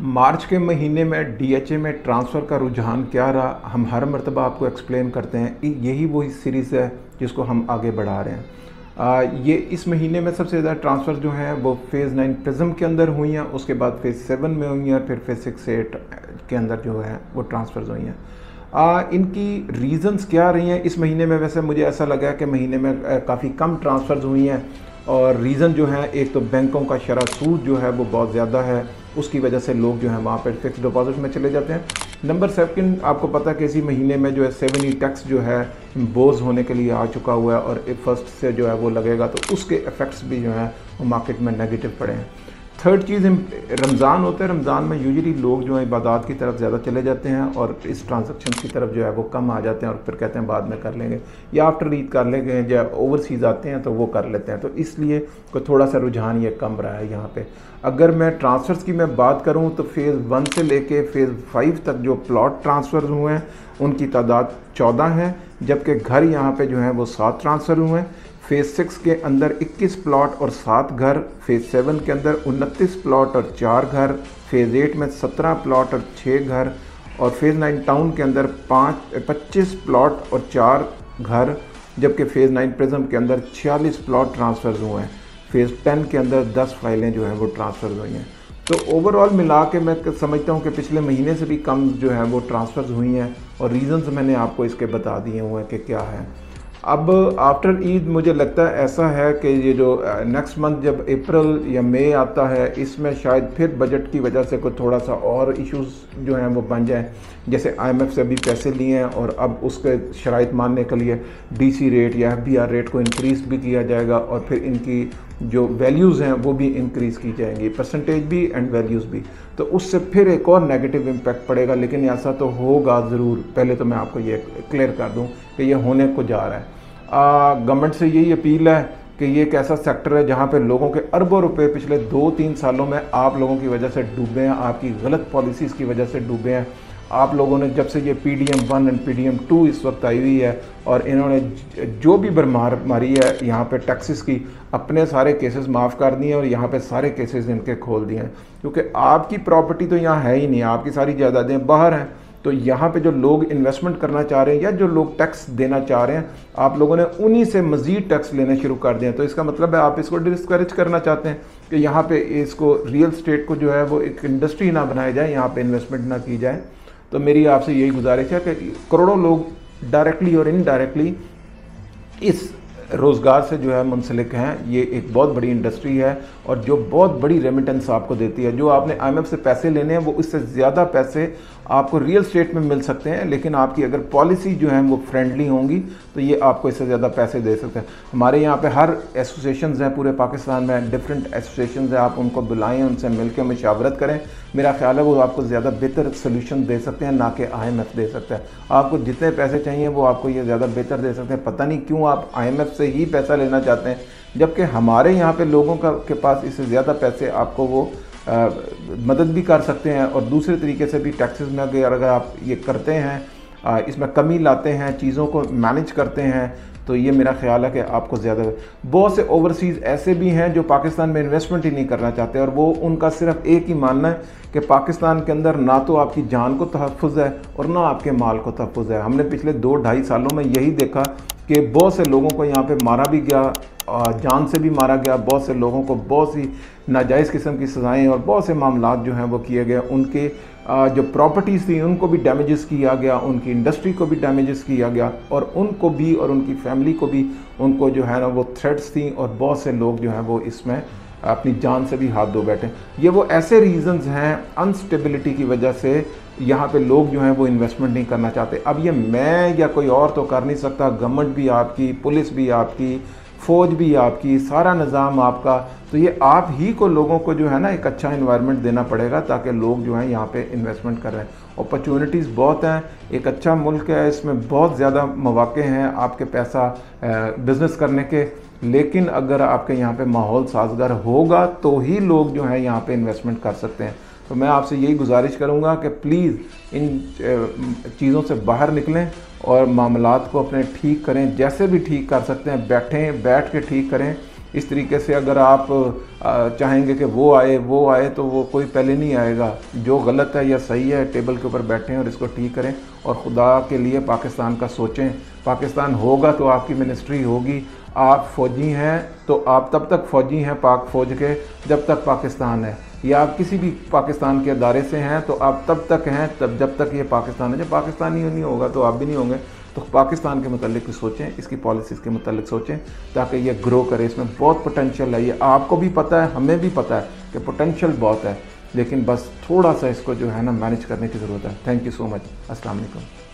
मार्च के महीने में डीएचए में ट्रांसफ़र का रुझान क्या रहा, हम हर मरतबा आपको एक्सप्लेन करते हैं। यही वही सीरीज़ है जिसको हम आगे बढ़ा रहे हैं। ये इस महीने में सबसे ज़्यादा ट्रांसफ़र जो हैं वो फ़ेज़ 9 प्रिज्म के अंदर हुई हैं, उसके बाद फ़ेज़ 7 में हुई हैं और फिर फ़ेज़ 6 8 के अंदर जो है वो ट्रांसफ़र्स हुई हैं। इनकी रीज़न्स क्या रही हैं इस महीने में? वैसे मुझे ऐसा लगा कि महीने में काफ़ी कम ट्रांसफ़र्स हुई हैं और रीज़न जो है, एक तो बैंकों का शरह सूद जो है वो बहुत ज़्यादा है, उसकी वजह से लोग जो है वहाँ पर फिक्स डिपॉजिट में चले जाते हैं। नंबर सेकंड, आपको पता है कि इसी महीने में जो है 7E टैक्स जो है इम्पोज होने के लिए आ चुका हुआ है और फर्स्ट से जो है वो लगेगा, तो उसके इफ़ेक्ट्स भी जो हैं वो मार्केट में नेगेटिव पड़े हैं। थर्ड चीज़ रमज़ान होता है। रमज़ान में यूजुअली लोग जो है इबादत की तरफ ज़्यादा चले जाते हैं और इस ट्रांजैक्शन की तरफ जो है वो कम आ जाते हैं और फिर कहते हैं बाद में कर लेंगे, या आफ्टर ईद कर लेंगे, या ओवरसीज़ आते हैं तो वो कर लेते हैं, तो इसलिए कोई थोड़ा सा रुझान ये कम रहा है यहाँ पे। अगर मैं ट्रांसफ़र्स की मैं बात करूँ तो फ़ेज़ 1 से लेके फ़ेज़ 5 तक जो प्लॉट ट्रांसफ़र हुए हैं उनकी तादाद 14 है, जबकि घर यहाँ पे जो है वो 7 ट्रांसफ़र हुए हैं। फ़ेज़ 6 के अंदर 21 प्लॉट और 7 घर, फ़ेज़ 7 के अंदर 29 प्लॉट और 4 घर, फ़ेज़ 8 में 17 प्लॉट और 6 घर, और फ़ेज़ 9 टाउन के अंदर 25 प्लॉट और 4 घर, जबकि फ़ेज़ 9 प्रिज्म के अंदर 46 प्लॉट ट्रांसफ़र हुए हैं। फ़ेज़ 10 के अंदर 10 फाइलें जो हैं वो ट्रांसफ़र हुई हैं। तो ओवरऑल मिला के मैं समझता हूँ कि पिछले महीने से भी कम जो है वो ट्रांसफ़र्स हुई हैं, और रीज़न्स मैंने आपको इसके बता दिए हुए हैं कि क्या है। अब आफ्टर ईद मुझे लगता है ऐसा है कि ये जो नेक्स्ट मंथ जब अप्रैल या मई आता है, इसमें शायद फिर बजट की वजह से कोई थोड़ा सा और इश्यूज जो हैं वो बन जाएं। जैसे आईएमएफ से अभी पैसे लिए हैं और अब उसके शराइत मानने के लिए डीसी रेट या एफबीआर रेट को इंक्रीज़ भी किया जाएगा, और फिर इनकी जो वैल्यूज़ हैं वो भी इंक्रीज़ की जाएंगी, परसेंटेज भी एंड वैल्यूज़ भी, तो उससे फिर एक और नेगेटिव इम्पैक्ट पड़ेगा। लेकिन ऐसा तो होगा ज़रूर, पहले तो मैं आपको ये क्लियर कर दूं कि ये होने को जा रहा है। गवर्नमेंट से यही अपील है कि ये एक ऐसा सेक्टर है जहाँ पे लोगों के अरबों रुपए पिछले 2-3 सालों में आप लोगों की वजह से डूबे हैं, आपकी गलत पॉलिसीज़ की वजह से डूबे हैं। आप लोगों ने जब से ये PDM 1 एंड PDM 2 इस वक्त आई हुई है, और इन्होंने जो भी भरमार मारी है यहाँ पे टैक्सेस की, अपने सारे केसेस माफ़ कर दिए और यहाँ पे सारे केसेस इनके खोल दिए हैं, क्योंकि आपकी प्रॉपर्टी तो यहाँ है ही नहीं, आपकी सारी जायदादें बाहर हैं। तो यहाँ पे जो लोग इन्वेस्टमेंट करना चाह रहे हैं या जो लोग टैक्स देना चाह रहे हैं, आप लोगों ने उन्हीं से मज़ीद टैक्स लेने शुरू कर दिए। तो इसका मतलब है आप इसको डिस्करेज करना चाहते हैं कि यहाँ पे इसको रियल स्टेट को जो है वो एक इंडस्ट्री ना बनाया जाए, यहाँ पे इन्वेस्टमेंट ना की जाए। तो मेरी आपसे यही गुजारिश है कि करोड़ों लोग डायरेक्टली और इनडायरेक्टली इस रोज़गार से जो है मुंसलिक हैं। ये एक बहुत बड़ी इंडस्ट्री है और जो बहुत बड़ी रेमिटेंस आपको देती है। जो आपने IMF से पैसे लेने हैं वो इससे ज़्यादा पैसे आपको रियल स्टेट में मिल सकते हैं, लेकिन आपकी अगर पॉलिसी जो है वो फ्रेंडली होंगी तो ये आपको इससे ज़्यादा पैसे दे सकते हैं। हमारे यहाँ पे हर एसोसिएशंस हैं पूरे पाकिस्तान में, डिफरेंट एसोसिएशंस हैं, आप उनको बुलाएं, उनसे मिलकर मशावरत करें। मेरा ख्याल है वो आपको ज़्यादा बेहतर सोल्यूशन दे सकते हैं, ना कि IMF दे सकता है। आपको जितने पैसे चाहिए वो आपको ये ज़्यादा बेहतर दे सकते हैं। पता नहीं क्यों आप IMF से ही पैसा लेना चाहते हैं, जबकि हमारे यहाँ पे लोगों के पास इससे ज़्यादा पैसे आपको वो मदद भी कर सकते हैं। और दूसरे तरीके से भी टैक्सेस में अगर आप ये करते हैं, इसमें कमी लाते हैं, चीज़ों को मैनेज करते हैं, तो ये मेरा ख्याल है कि आपको ज़्यादा। बहुत से ओवरसीज़ ऐसे भी हैं जो पाकिस्तान में इन्वेस्टमेंट ही नहीं करना चाहते, और वो उनका सिर्फ एक ही मानना है कि पाकिस्तान के अंदर ना तो आपकी जान को तहफ़्फ़ुज़ है और ना आपके माल को तहफ़्फ़ुज़ है। हमने पिछले 2-2.5 सालों में यही देखा कि बहुत से लोगों को यहाँ पे मारा भी गया, जान से भी मारा गया, बहुत से लोगों को बहुत सी नाजायज़ किस्म की सज़ाएँ और बहुत से मामलात जो हैं वो किए गए। उनके जो प्रॉपर्टीज़ थी उनको भी डैमेजेस किया गया, उनकी इंडस्ट्री को भी डैमेजेस किया गया, और उनको भी और उनकी फैमिली को भी उनको जो है ना वो थ्रेट्स थी, और बहुत से लोग जो हैं वो इसमें अपनी जान से भी हाथ धो बैठे। ये वो ऐसे रीज़न्स हैं अनस्टेबिलिटी की वजह से यहाँ पे लोग जो हैं वो इन्वेस्टमेंट नहीं करना चाहते। अब ये मैं या कोई और तो कर नहीं सकता, गवर्नमेंट भी आपकी, पुलिस भी आपकी, फ़ौज भी आपकी, सारा निज़ाम आपका। तो ये आप ही को लोगों को जो है ना एक अच्छा इन्वायरमेंट देना पड़ेगा ताकि लोग जो हैं यहाँ पे इन्वेस्टमेंट कर रहे हैं। अपॉर्चुनिटीज़ बहुत हैं, एक अच्छा मुल्क है, इसमें बहुत ज़्यादा मौक़े हैं आपके पैसा बिज़नेस करने के। लेकिन अगर आपके यहाँ पे माहौल साजगार होगा तो ही लोग जो हैं यहाँ पे इन्वेस्टमेंट कर सकते हैं। तो मैं आपसे यही गुजारिश करूँगा कि प्लीज़ इन चीज़ों से बाहर निकलें और मामलात को अपने ठीक करें, जैसे भी ठीक कर सकते हैं, बैठ के ठीक करें। इस तरीके से अगर आप चाहेंगे कि वो आए तो वो कोई पहले नहीं आएगा। जो गलत है या सही है टेबल के ऊपर बैठें और इसको ठीक करें और खुदा के लिए पाकिस्तान का सोचें। पाकिस्तान होगा तो आपकी मिनिस्ट्री होगी। आप फ़ौजी हैं तो आप तब तक फ़ौजी हैं पाक फ़ौज के जब तक पाकिस्तान है, या आप किसी भी पाकिस्तान के अदारे से हैं तो आप तब तक हैं जब तक ये पाकिस्तान है। जब पाकिस्तान ही नहीं होगा तो आप भी नहीं होंगे। तो पाकिस्तान के मतलब सोचें, इसकी पॉलिसीज़ के मतलब सोचें ताकि ये ग्रो करे। इसमें बहुत पोटेंशियल है, ये आपको भी पता है, हमें भी पता है कि पोटेंशियल बहुत है, लेकिन बस थोड़ा सा इसको जो है ना मैनेज करने की ज़रूरत है। Thank you so much. अस्सलाम वालेकुम।